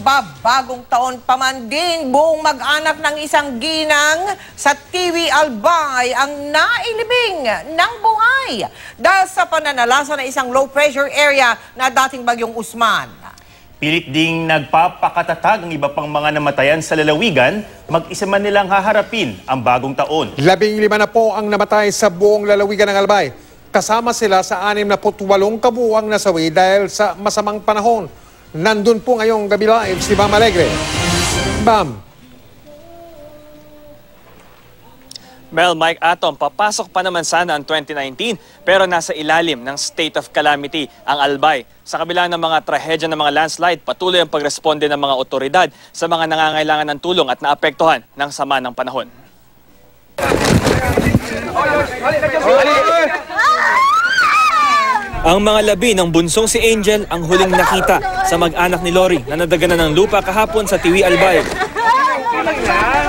magbabagong taon pa man din, buong mag-anak ng isang ginang sa TV Albay ang nailibing ng buhay dahil sa pananalasa ng isang low-pressure area na dating bagyong Usman. Pilit ding nagpapakatatag ang iba pang mga namatayan sa lalawigan, mag-isa man nilang haharapin ang bagong taon. 15 na po ang namatay sa buong lalawigan ng Albay. Kasama sila sa 68 kabuuang nasawi dahil sa masamang panahon. Nandun po ngayong gabi live si Bam Alegre. Bam. Mel, Mike Atom, papasok pa naman sana ang 2019 pero nasa ilalim ng state of calamity ang Albay. Sa kabila ng mga trahedya ng mga landslide, patuloy ang pagresponde ng mga otoridad sa mga nangangailangan ng tulong at naapektuhan ng sama ng panahon. Ang mga labi ng bunsong si Angel ang huling nakita sa mag-anak ni Lori na nadaganan ng lupa kahapon sa TV Albay.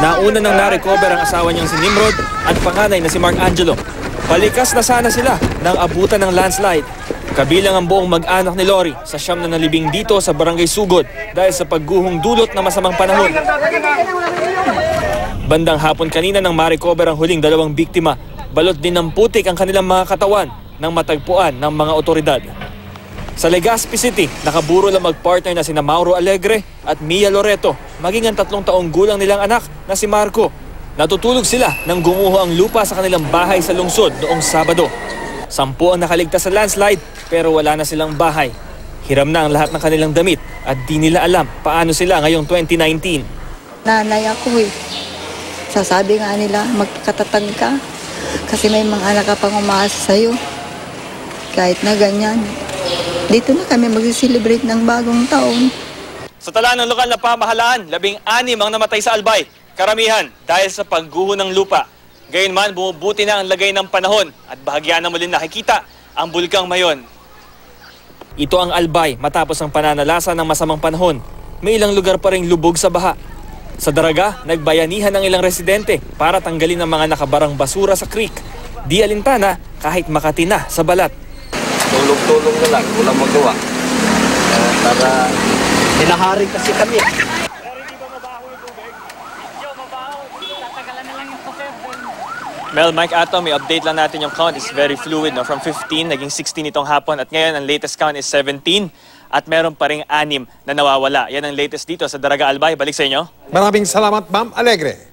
Nauna nang na-recover ang asawa niyang si Nimrod at panganay na si Mark Angelo. Palikas na sana sila nang abutan ng landslide. Kabilang ang buong mag-anak ni Lori sa siyam na nalibing dito sa Barangay Sugod dahil sa pagguhong dulot ng masamang panahon. Bandang hapon kanina nang ma-recover ang huling dalawang biktima, balot din ng putik ang kanilang mga katawan nang matagpuan ng mga otoridad. Sa Legazpi City, nakaburo lang mag-partner na sina Mauro Alegre at Mia Loreto, maging ang 3 taong gulang nilang anak na si Marco. Natutulog sila nang gumuho ang lupa sa kanilang bahay sa lungsod noong Sabado. 10 ang nakaligtas sa landslide pero wala na silang bahay. Hiram na ang lahat ng kanilang damit at di nila alam paano sila ngayong 2019. Nanay ako eh. Sasabi nga nila magkatatag ka kasi may mga anak ka pang umaasa sa'yo. Kahit na ganyan, dito na kami mag-celebrate ng bagong taon. Sa tala ng lokal na pamahalaan, 16 ang namatay sa Albay. Karamihan dahil sa pagguho ng lupa. Gayunman, bumubuti na ang lagay ng panahon at bahagyan na muli nakikita ang bulkang Mayon. Ito ang Albay matapos ang pananalasa ng masamang panahon. May ilang lugar pa ring lubog sa baha. Sa Daraga, nagbayanihan ng ilang residente para tanggalin ang mga nakabarang basura sa creek. Di alintana kahit Makati na sa balat. Tulong-tulong na lang, walang magawa. Para hinahari kasi kami. Mel, Mike Atom, may update lang natin yung count. It's very fluid. No? From 15, naging 16 itong hapon. At ngayon, ang latest count is 17. At meron pa ring 6 na nawawala. Yan ang latest dito sa Daraga Albay. Balik sa inyo. Maraming salamat, Bam Alegre.